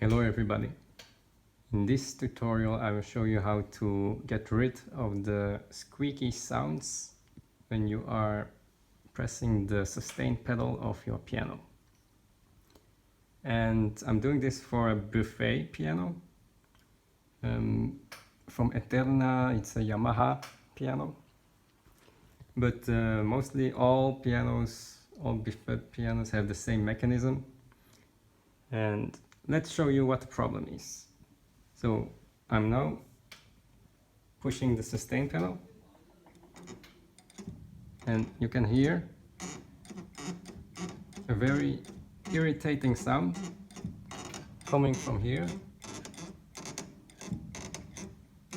Hello everybody. In this tutorial I will show you how to get rid of the squeaky sounds when you are pressing the sustain pedal of your piano. And I'm doing this for a buffet piano. From Eterna, it's a Yamaha piano. But mostly all buffet pianos have the same mechanism. And let's show you what the problem is. So I'm now pushing the sustain pedal, and you can hear a very irritating sound coming from here.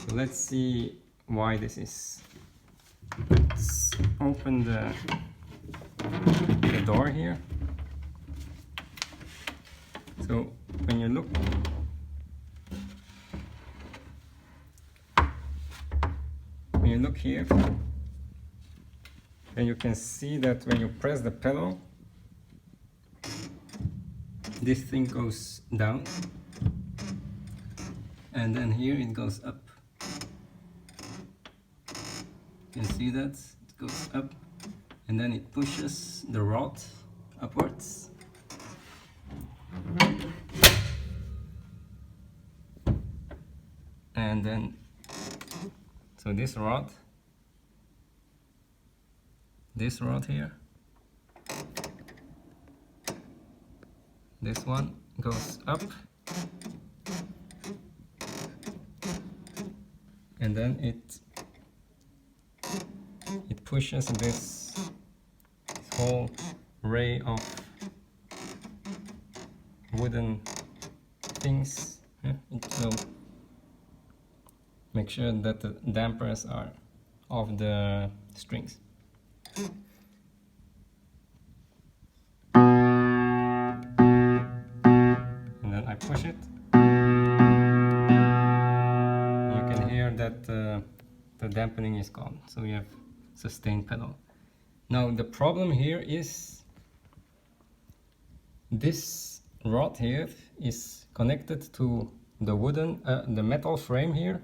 So let's see why this is. Let's open the door here. So when you look, here, and you can see that when you press the pedal, this thing goes down, and then here it goes up. You can see that it goes up, and then it pushes the rod upwards. And then, so this rod here, this one goes up, and then it pushes this whole array of wooden things. It will make sure that the dampers are off the strings. And then I push it. You can hear that the dampening is gone, so we have sustain pedal. Now the problem here is this rod here is connected to the the metal frame here.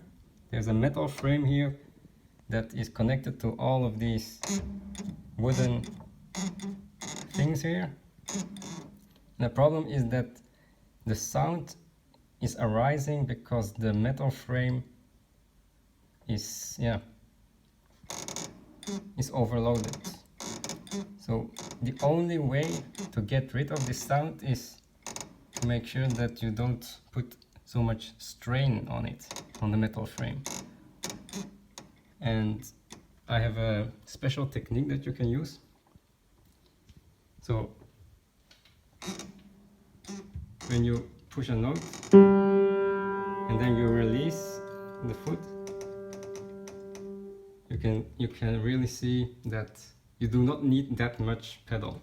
There's a metal frame here that is connected to all of these wooden things here. The problem is that the sound is arising because the metal frame is overloaded. So the only way to get rid of this sound is to make sure that you don't put so much strain on it, on the metal frame. And I have a special technique that you can use. So when you push a note and then you release the foot, you can really see that you do not need that much pedal.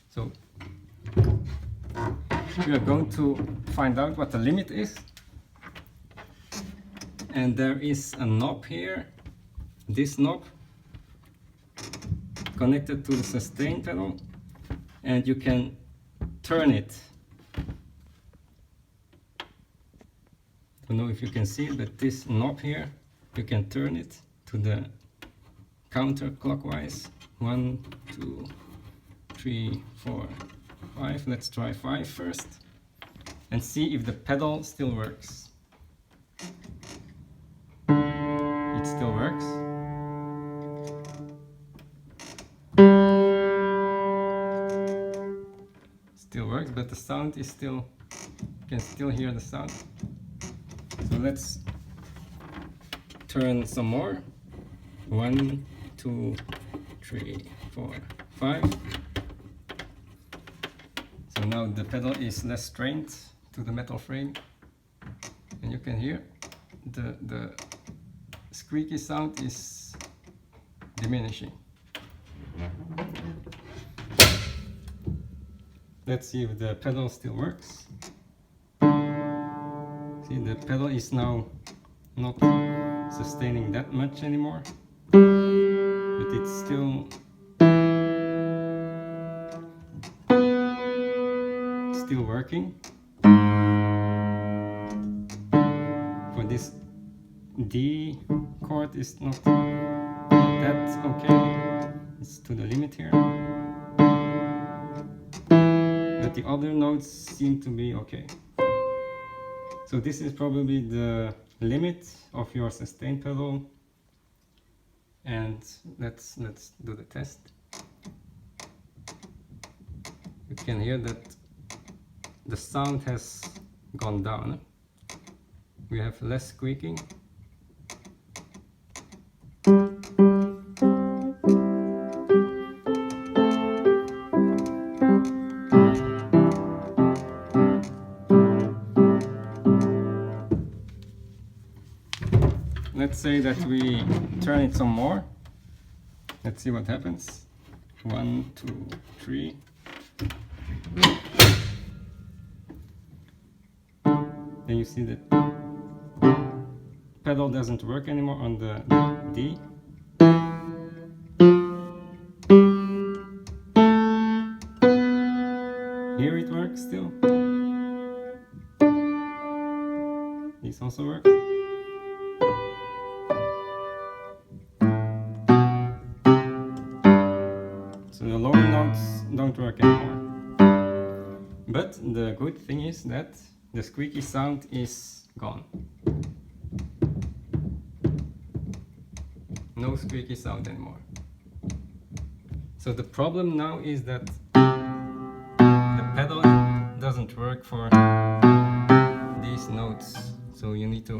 So we are going to find out what the limit is. And there is a knob here, this knob connected to the sustain pedal, and you can turn it. I don't know if you can see it, but this knob here, you can turn it to the counterclockwise. 1, 2, 3, 4, 5. Let's try 5 first and see if the pedal still works. It still works. Still works, but the sound is still, you can still hear the sound. So let's turn some more. 1, 2, 3, 4, 5. So now the pedal is less strained to the metal frame, and you can hear the squeaky sound is diminishing. Let's see if the pedal still works. See, the pedal is now not sustaining that much anymore, but it's still working. this D chord is not that okay. It's to the limit here. But the other notes seem to be okay. So this is probably the limit of your sustain pedal. And let's do the test. You can hear that the sound has gone down. We have less squeaking. Let's say that we turn it some more. Let's see what happens. 1, 2, 3. Then you see that pedal doesn't work anymore on the D. Here it works still. This also works. So the lower notes don't work anymore. But the good thing is that the squeaky sound is gone. No squeaky sound anymore. So the problem now is that the pedal doesn't work for these notes. So you need to,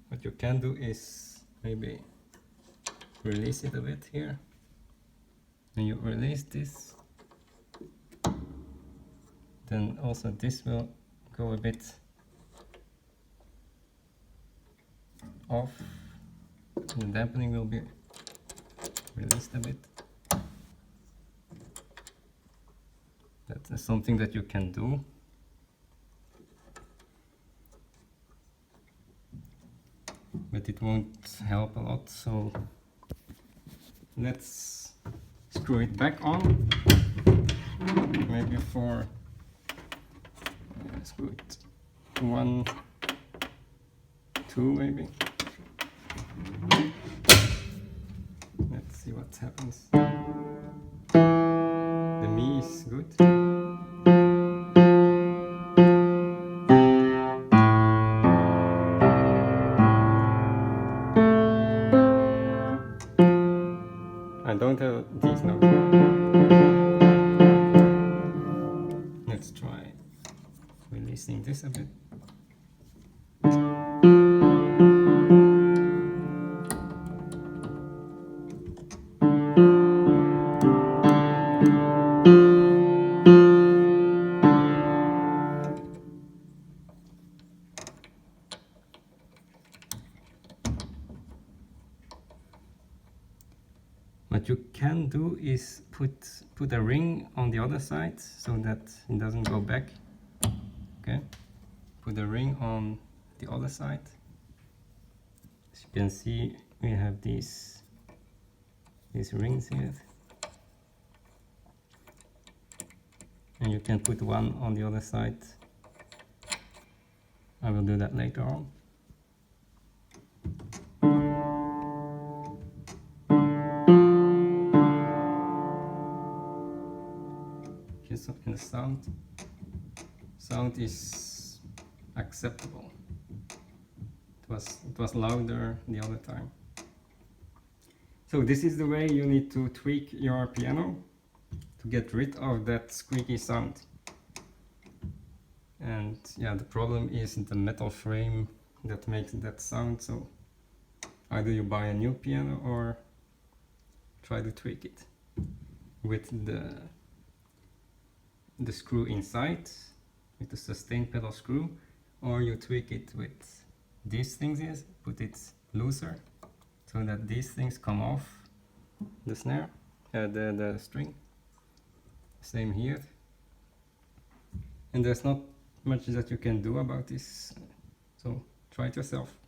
what you can do is maybe release it a bit here. When you release this, then also this will go a bit off. The dampening will be released a bit. That's something that you can do. But it won't help a lot, so let's screw it back on. Maybe for screw it 1, 2 maybe. Let's see what happens. The Mi is good. I don't have these notes. Let's try releasing this a bit. What you can do is put a ring on the other side so that it doesn't go back. Okay, put a ring on the other side. As you can see, we have these rings here, and you can put one on the other side. I will do that later on. So in the sound is acceptable. It was louder the other time. So this is the way you need to tweak your piano to get rid of that squeaky sound. And yeah, the problem is the metal frame that makes that sound. So either you buy a new piano or try to tweak it with the screw inside, with the sustain pedal screw, or you tweak it with these things here, put it looser so that these things come off the snare, the string. Same here. And there's not much that you can do about this, so try it yourself.